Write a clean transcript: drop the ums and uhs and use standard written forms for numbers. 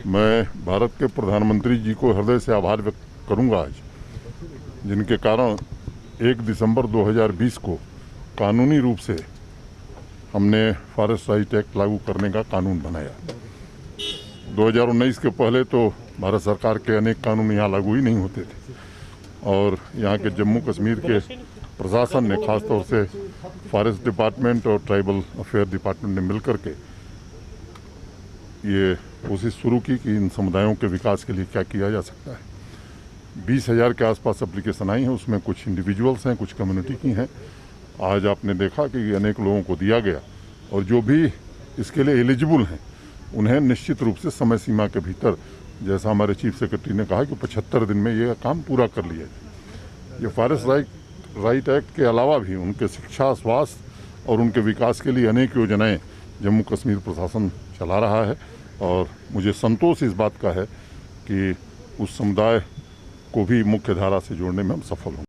मैं भारत के प्रधानमंत्री जी को हृदय से आभार व्यक्त करूंगा आज, जिनके कारण 1 दिसंबर 2020 को कानूनी रूप से हमने फॉरेस्ट राइट एक्ट लागू करने का कानून बनाया। 2019 के पहले तो भारत सरकार के अनेक कानून यहाँ लागू ही नहीं होते थे और यहाँ के जम्मू कश्मीर के प्रशासन ने खासतौर से फॉरेस्ट डिपार्टमेंट और ट्राइबल अफेयर डिपार्टमेंट ने मिलकर के ये कोशिश शुरू की कि इन समुदायों के विकास के लिए क्या किया जा सकता है। 20,000 के आसपास एप्लीकेशन आई हैं, उसमें कुछ इंडिविजुअल्स हैं, कुछ कम्युनिटी की हैं। आज आपने देखा कि अनेक लोगों को दिया गया और जो भी इसके लिए एलिजिबल हैं उन्हें निश्चित रूप से समय सीमा के भीतर, जैसा हमारे चीफ सेक्रेटरी ने कहा कि 75 दिन में ये काम पूरा कर लिया जाए। ये फॉरेस्ट राइट एक्ट के अलावा भी उनके शिक्षा, स्वास्थ्य और उनके विकास के लिए अनेक योजनाएं जम्मू कश्मीर प्रशासन चला रहा है और मुझे संतोष इस बात का है कि उस समुदाय को भी मुख्य धारा से जोड़ने में हम सफल होंगे।